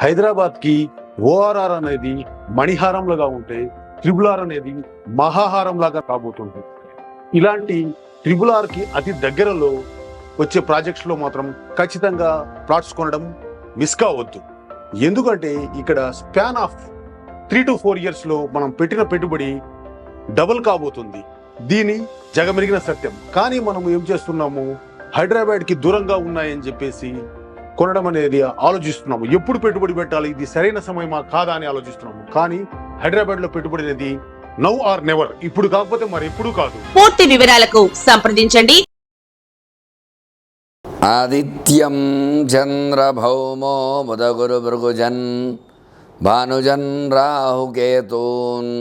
హైదరాబాద్కి ఓఆర్ఆర్ అనేది మణిహారంలాగా ఉంటే ట్రిపుల్ ఆర్ అనేది మహాహారం లాగా కాబోతుంది. ఇలాంటి ట్రిపుల్ ఆర్కి అతి దగ్గరలో వచ్చే ప్రాజెక్ట్స్ లో మాత్రం ఖచ్చితంగా ప్లాట్స్ కొనడం మిస్ కావద్దు. ఎందుకంటే ఇక్కడ స్పాన్ ఆఫ్ 3 to 4 years లో మనం పెట్టిన పెట్టుబడి డబుల్ కాబోతుంది. దీని జగమెరిగిన సత్యం. కానీ మనం ఏం చేస్తున్నాము, హైదరాబాద్కి దూరంగా ఉన్నాయని చెప్పేసి కొనడం అనేది ఆలోచిస్తున్నాము. ఎప్పుడు పెట్టుబడి పెట్టాలి, ఇది సరైన సమయమా కాదా అని ఆలోచిస్తున్నాము. కానీ హైదరాబాద్లో పెట్టుబడి అనేది నౌ ఆర్ నెవర్, ఇప్పుడు కాకపోతే మరి ఎప్పుడు కాదు. పూర్తి వివరాలకు సంప్రదించండి. ఆదిత్యం చంద్రభౌమో బుధగురు భృగుజన్ భానుజన్ రాహుకేతూన్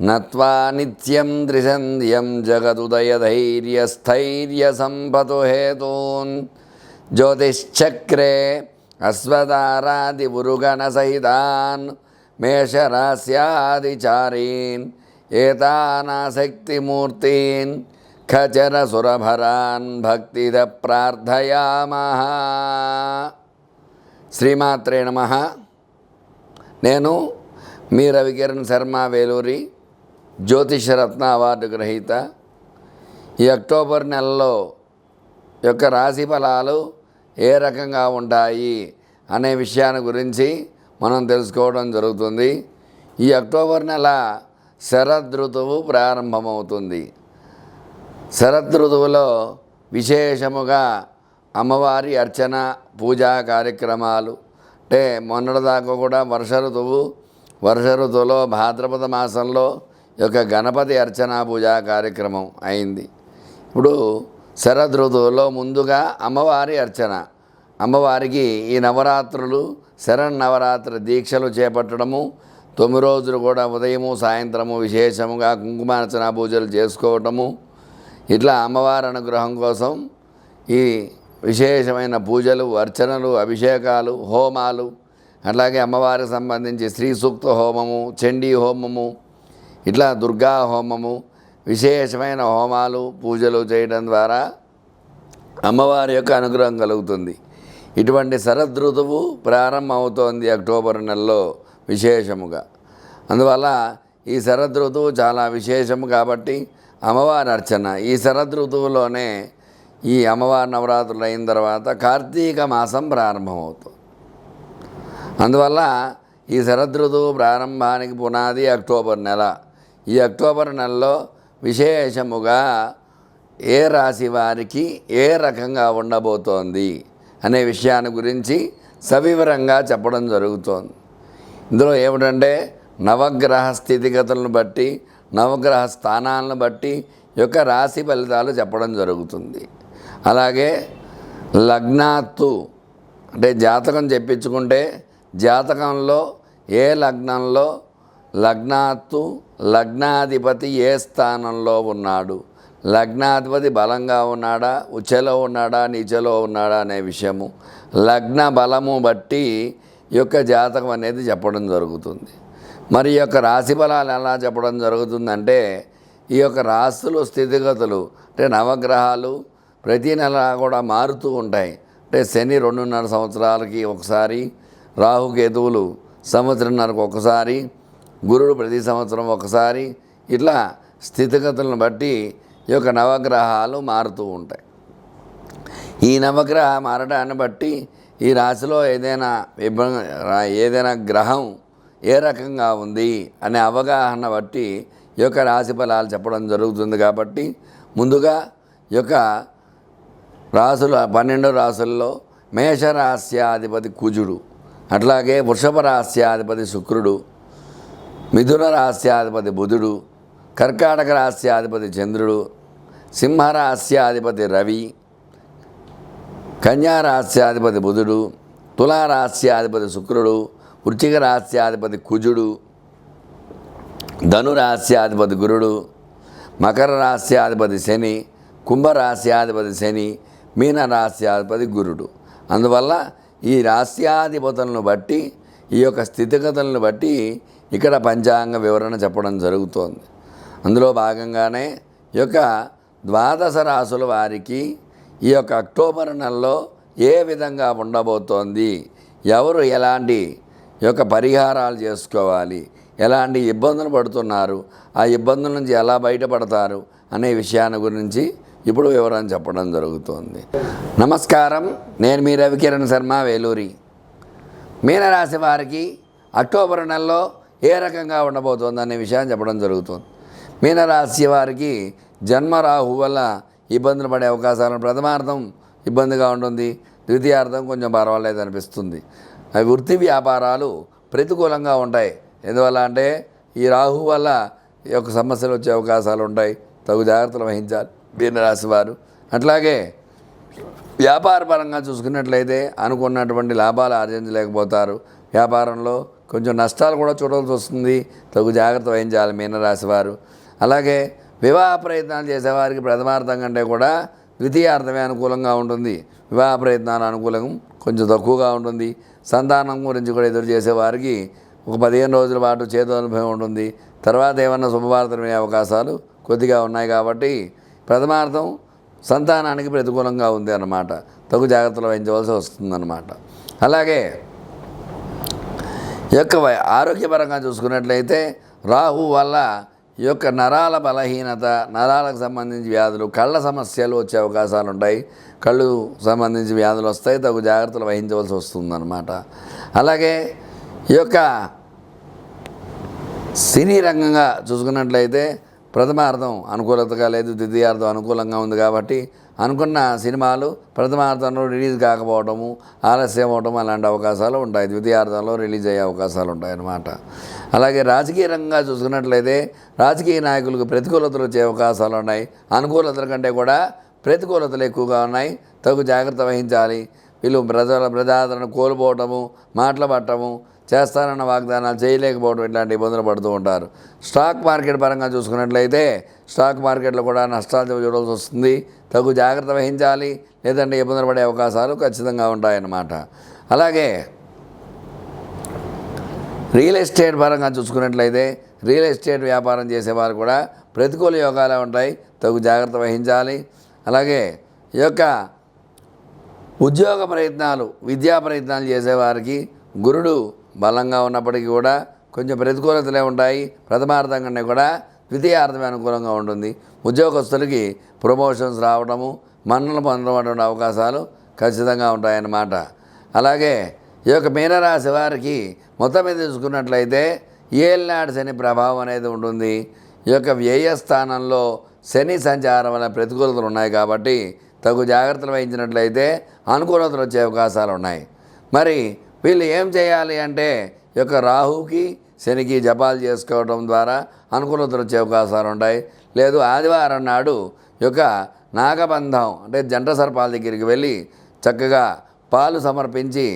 నత్వా నిత్యం త్రిసంధ్యం జగదుదయధైర్యస్థైర్య సంపతు హేతూన్ జ్యోతిశ్చక్రే అశ్వతారాది ఉరుగణ సహితాన్ మేషరాస్యాదిచారీన్ ఏతానాశక్తిమూర్తీన్ ఖచర సురభరాన్ భక్తిద ప్రార్థయామః. శ్రీమాత్రే నమః. నేను మీ రవికిరణ్ శర్మ వేలూరి, జ్యోతిషరత్న అవార్డు గ్రహీత. ఈ అక్టోబర్ నెలలో యొక్క రాశి ఫలాలు ఏ రకంగా ఉంటాయి అనే విషయాన్ని గురించి మనం తెలుసుకోవడం జరుగుతుంది. ఈ అక్టోబర్ నెల శరదృతువు ప్రారంభమవుతుంది. శరదృతువులో విశేషముగా అమ్మవారి అర్చన పూజా కార్యక్రమాలు, అంటే మొన్నటిదాకా కూడా వర్ష ఋతువులో భాద్రపద మాసంలో యొక్క గణపతి అర్చన పూజా కార్యక్రమం అయింది. ఇప్పుడు శరదృతువులో ముందుగా అమ్మవారి అర్చన, అమ్మవారికి ఈ నవరాత్రులు శరన్నవరాత్రి దీక్షలు చేపట్టడము, 9 రోజులు కూడా ఉదయము సాయంత్రము విశేషముగా కుంకుమార్చన పూజలు చేసుకోవటము, ఇట్లా అమ్మవారి అనుగ్రహం కోసం ఈ విశేషమైన పూజలు, అర్చనలు, అభిషేకాలు, హోమాలు, అట్లాగే అమ్మవారికి సంబంధించి శ్రీ సూక్త హోమము, చండీ హోమము, ఇట్లా దుర్గా హోమము, విశేషమైన హోమాలు పూజలు చేయడం ద్వారా అమ్మవారి యొక్క అనుగ్రహం కలుగుతుంది. ఇటువంటి శరదృతువు ప్రారంభమవుతోంది అక్టోబర్ నెలలో విశేషముగా. అందువల్ల ఈ శరదృతువు చాలా విశేషము కాబట్టి అమ్మవారి అర్చన ఈ శరదృతువులోనే ఈ అమ్మవారి నవరాత్రులు అయిన తర్వాత కార్తీక మాసం ప్రారంభమవుతుంది. అందువల్ల ఈ శరదృతువు ప్రారంభానికి పునాది అక్టోబర్ నెల. ఈ అక్టోబర్ నెలలో విశేషముగా ఏ రాశి వారికి ఏ రకంగా ఉండబోతోంది అనే విషయాన్ని గురించి సవివరంగా చెప్పడం జరుగుతోంది. ఇందులో ఏమిటంటే నవగ్రహ స్థితిగతులను బట్టి, నవగ్రహ స్థానాలను బట్టి యొక్క రాశి ఫలితాలు చెప్పడం జరుగుతుంది. అలాగే లగ్నాత్తు అంటే జాతకం చెప్పించుకుంటే జాతకంలో ఏ లగ్నంలో లగ్నాత్తు లగ్నాధిపతి ఏ స్థానంలో ఉన్నాడు, లగ్నాధిపతి బలంగా ఉన్నాడా, ఉచ్చలో ఉన్నాడా, నీచలో ఉన్నాడా అనే విషయము లగ్న బలము బట్టి ఈ యొక్క జాతకం అనేది చెప్పడం జరుగుతుంది. మరి ఈ యొక్క రాశి ఫలాలు ఎలా చెప్పడం జరుగుతుందంటే ఈ యొక్క రాశులు స్థితిగతులు అంటే నవగ్రహాలు ప్రతి నెల కూడా మారుతూ ఉంటాయి. అంటే శని 2.5 సంవత్సరాలకి ఒకసారి, రాహుకేతువులు సంవత్సరంన్నరకు ఒకసారి, గురుడు ప్రతి సంవత్సరం ఒకసారి, ఇట్లా స్థితిగతులను బట్టి ఈ యొక్క నవగ్రహాలు మారుతూ ఉంటాయి. ఈ నవగ్రహ మారడాన్ని బట్టి ఈ రాశిలో ఏదైనా గ్రహం ఏ రకంగా ఉంది అనే అవగాహన బట్టి ఈ యొక్క రాశి ఫలాలు చెప్పడం జరుగుతుంది. కాబట్టి ముందుగా ఈ యొక్క రాశులు 12 రాశుల్లో మేషరాశ్యాధిపతి కుజుడు, అట్లాగే వృషభ రాశ్యాధిపతి శుక్రుడు, మిథున రాశ్యాధిపతి బుధుడు, కర్కాటక రాశ్యాధిపతి చంద్రుడు, సింహరాశ్యాధిపతి రవి, కన్యా రాశ్యాధిపతి బుధుడు, తులారాశ్యాధిపతి శుక్రుడు, వృశ్చిక రాశ్యాధిపతి కుజుడు, ధనురాశ్యాధిపతి గురుడు, మకర రాశ్యాధిపతి శని, కుంభరాశ్యాధిపతి శని, మీనరాశ్యాధిపతి గురుడు. అందువల్ల ఈ రాశ్యాధిపతులను బట్టి ఈ యొక్క స్థితిగతులను బట్టి ఇక్కడ పంచాంగ వివరణ చెప్పడం జరుగుతోంది. అందులో భాగంగానే ఈ యొక్క 12 రాశుల వారికి ఈ యొక్క అక్టోబర్ నెలలో ఏ విధంగా ఉండబోతోంది, ఎవరు ఎలాంటి ఈ యొక్క పరిహారాలు చేసుకోవాలి, ఎలాంటి ఇబ్బందులు పడుతున్నారు, ఆ ఇబ్బందుల నుంచి ఎలా బయటపడతారు అనే విషయాన్ని గురించి ఇప్పుడు వివరం చెప్పడం జరుగుతుంది. నమస్కారం, నేను మీ రవికిరణ్ శర్మ, వేలూరి. మీనరాశి వారికి అక్టోబర్ నెలలో ఏ రకంగా ఉండబోతోంది అనే విషయాన్ని చెప్పడం జరుగుతుంది. మీనరాశి వారికి జన్మరాహు వల్ల ఇబ్బందులు పడే అవకాశాలను ప్రథమార్థం ఇబ్బందిగా ఉంటుంది, ద్వితీయార్థం కొంచెం పర్వాలేదు అనిపిస్తుంది. అవి వృత్తి వ్యాపారాలు ప్రతికూలంగా ఉంటాయి. ఎందువల్ల అంటే ఈ రాహు వల్ల ఈ యొక్క సమస్యలు వచ్చే అవకాశాలు ఉంటాయి, తగు జాగ్రత్తలు వహించాలి మీనరాశి వారు. అట్లాగే వ్యాపార పరంగా చూసుకున్నట్లయితే అనుకున్నటువంటి లాభాలు ఆర్జించలేకపోతారు, వ్యాపారంలో కొంచెం నష్టాలు కూడా చూడాల్సి వస్తుంది, తగు జాగ్రత్త వహించాలి మీనరాశి వారు. అలాగే వివాహ ప్రయత్నాలు చేసేవారికి ప్రథమార్థం కంటే కూడా ద్వితీయార్థమే అనుకూలంగా ఉంటుంది. వివాహ ప్రయత్నాలు అనుకూలం కొంచెం తక్కువగా ఉంటుంది. సంతానం గురించి కూడా ఎదురు చేసేవారికి ఒక 15 రోజుల పాటు చేదు అనుభవం ఉంటుంది. తర్వాత ఏమన్నా శుభవార్తలు వినే అవకాశాలు కొద్దిగా ఉన్నాయి కాబట్టి ప్రథమార్థం సంతానానికి ప్రతికూలంగా ఉంది అన్నమాట, తగు జాగ్రత్తలు వహించవలసి వస్తుందన్నమాట. అలాగే ఈ యొక్క ఆరోగ్యపరంగా చూసుకున్నట్లయితే రాహు వల్ల ఈ యొక్క నరాల బలహీనత, నరాలకు సంబంధించి వ్యాధులు, కళ్ళ సమస్యలు వచ్చే అవకాశాలు ఉంటాయి. కళ్ళు సంబంధించి వ్యాధులు వస్తాయి, తగు జాగ్రత్తలు వహించవలసి వస్తుందన్నమాట. అలాగే ఈ యొక్క సినీ రంగంగా చూసుకున్నట్లయితే ప్రథమార్థం అనుకూలతగా లేదు, ద్వితీయార్థం అనుకూలంగా ఉంది కాబట్టి అనుకున్న సినిమాలు ప్రథమార్థంలో రిలీజ్ కాకపోవడము, ఆలస్యం అవడం అలాంటి అవకాశాలు ఉంటాయి, ద్వితీయార్థంలో రిలీజ్ అయ్యే అవకాశాలు ఉంటాయి అన్నమాట. అలాగే రాజకీయ రంగంగా చూసుకున్నట్లయితే రాజకీయ నాయకులకు ప్రతికూలతలు వచ్చే అవకాశాలు ఉన్నాయి, అనుకూలతల కంటే కూడా ప్రతికూలతలు ఎక్కువగా ఉన్నాయి, తగు జాగ్రత్త వహించాలి. వీళ్ళు ప్రజాదరణ కోల్పోవటము, మాటలు పట్టము, చేస్తారన్న వాగ్దానాలు చేయలేకపోవడం ఇట్లాంటి ఇబ్బందులు పడుతూ ఉంటారు. స్టాక్ మార్కెట్ పరంగా చూసుకున్నట్లయితే స్టాక్ మార్కెట్లో కూడా నష్టాలు చూడాల్సి వస్తుంది, తగు జాగ్రత్త వహించాలి, లేదంటే ఇబ్బందులు పడే అవకాశాలు ఖచ్చితంగా ఉంటాయన్నమాట. అలాగే రియల్ ఎస్టేట్ పరంగా చూసుకున్నట్లయితే రియల్ ఎస్టేట్ వ్యాపారం చేసేవారు కూడా ప్రతికూల యోగాలే ఉంటాయి, తగు జాగ్రత్త వహించాలి. అలాగే ఈ యొక్క ఉద్యోగ ప్రయత్నాలు, విద్యా ప్రయత్నాలు చేసేవారికి గురుడు బలంగా ఉన్నప్పటికీ కూడా కొంచెం ప్రతికూలతలే ఉంటాయి, ప్రథమార్థం కంటే కూడా ద్వితీయార్థమే అనుకూలంగా ఉంటుంది. ఉద్యోగస్తులకి ప్రమోషన్స్ రావడము, మన్నలు పొందడం అవకాశాలు ఖచ్చితంగా ఉంటాయన్నమాట. అలాగే ఈ యొక్క మీనరాశి వారికి మొత్తం మీద చూసుకున్నట్లయితే ఏలినాడు శని ప్రభావం అనేది ఉంటుంది. ఈ యొక్క వ్యయ స్థానంలో శని సంచారం వల్ల ప్రతికూలతలు ఉన్నాయి కాబట్టి తగు జాగ్రత్తలు వహించినట్లయితే అనుకూలతలు వచ్చే అవకాశాలు ఉన్నాయి. మరి వీళ్ళు ఏం చేయాలి అంటే ఈ యొక్క రాహుకి శనికి జపాలు చేసుకోవడం ద్వారా అనుకూలతలు వచ్చే అవకాశాలు ఉంటాయి. లేదు ఆదివారం నాడు ఈ యొక్క నాగబంధం అంటే జంట సర్పాల దగ్గరికి వెళ్ళి చక్కగా పాలు సమర్పించి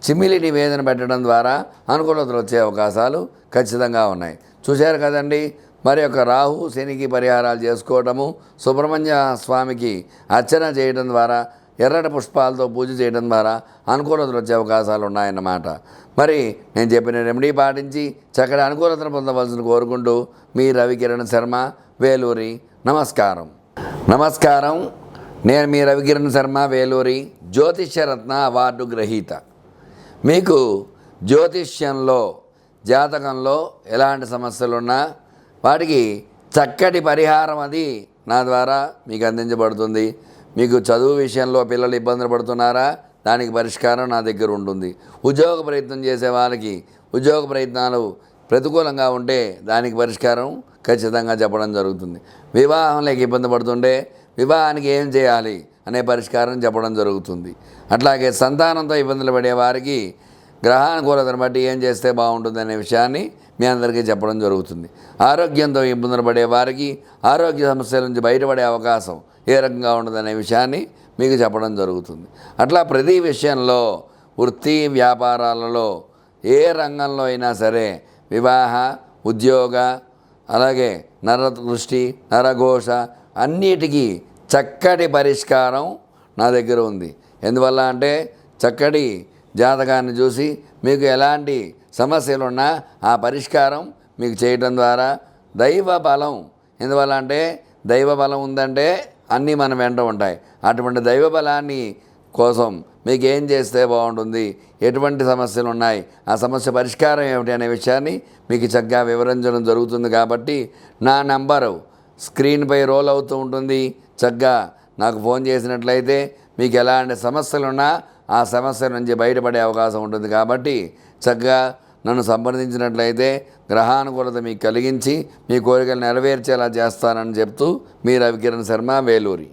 చిమిలి నివేదన పెట్టడం ద్వారా అనుకూలతలు వచ్చే అవకాశాలు ఖచ్చితంగా ఉన్నాయి. చూశారు కదండి, మరి యొక్క రాహు శనికి పరిహారాలు చేసుకోవటము, సుబ్రహ్మణ్య స్వామికి అర్చన చేయడం ద్వారా, ఎర్రటి పుష్పాలతో పూజ చేయడం ద్వారా అనుకూలతలు వచ్చే అవకాశాలు ఉన్నాయన్నమాట. మరి నేను చెప్పిన రెమెడీ పాటించి చక్కటి అనుకూలతను పొందవలసిన కోరుకుంటూ మీ రవికిరణ్ శర్మ, వేలూరి. నమస్కారం. నమస్కారం, నేను మీ రవికిరణ్ శర్మ, వేలూరి, జ్యోతిష్యరత్న అవార్డు గ్రహీత. మీకు జ్యోతిష్యంలో, జాతకంలో ఎలాంటి సమస్యలున్నా వాటికి చక్కటి పరిహారం అది నా ద్వారా మీకు అందించబడుతుంది. మీకు చదువు విషయంలో పిల్లలు ఇబ్బందులు పడుతున్నారా, దానికి పరిష్కారం నా దగ్గర ఉంటుంది. ఉద్యోగ ప్రయత్నం చేసే వాళ్ళకి ఉద్యోగ ప్రయత్నాలు ప్రతికూలంగా ఉంటే దానికి పరిష్కారం ఖచ్చితంగా చెప్పడం జరుగుతుంది. వివాహంలోకి ఇబ్బంది పడుతుంటే వివాహానికి ఏం చేయాలి అనే పరిష్కారం చెప్పడం జరుగుతుంది. అట్లాగే సంతానంతో ఇబ్బందులు పడే వారికి గ్రహానుకూలతను బట్టి ఏం చేస్తే బాగుంటుంది అనే విషయాన్ని మీ అందరికీ చెప్పడం జరుగుతుంది. ఆరోగ్యంతో ఇబ్బందులు పడే వారికి ఆరోగ్య సమస్యల నుంచి బయటపడే అవకాశం ఏ రకంగా ఉండదనే విషయాన్ని మీకు చెప్పడం జరుగుతుంది. అట్లా ప్రతి విషయంలో, వృత్తి వ్యాపారాలలో ఏ రంగంలో అయినా సరే, వివాహ, ఉద్యోగ, అలాగే నరదృష్టి, నరఘోష అన్నిటికీ చక్కటి పరిష్కారం నా దగ్గర ఉంది. ఎందువల్ల అంటే చక్కటి జాతకాన్ని చూసి మీకు ఎలాంటి సమస్యలున్నా ఆ పరిష్కారం మీకు చేయటం ద్వారా దైవ బలం, ఎందువల్ల అంటే దైవ బలం ఉందంటే అన్నీ మన వెంట ఉంటాయి. అటువంటి దైవ బలాన్ని కోసం మీకు ఏం చేస్తే బాగుంటుంది, ఎటువంటి సమస్యలు ఉన్నాయి, ఆ సమస్య పరిష్కారం ఏమిటి అనే విషయాన్ని మీకు చక్కగా వివరించడం జరుగుతుంది. కాబట్టి నా నంబరు స్క్రీన్పై రోల్ అవుతూ ఉంటుంది. చక్కగా నాకు ఫోన్ చేసినట్లయితే మీకు ఎలాంటి సమస్యలున్నా ఆ సమస్య నుంచి బయటపడే అవకాశం ఉంటుంది. కాబట్టి చక్కగా నన్ను సంప్రదించినట్లయితే గ్రహానుకూలత మీకు కలిగించి మీ కోరికలు నెరవేర్చేలా చేస్తానని చెప్తూ మీ రవికిరణ్ శర్మ, వేలూరి.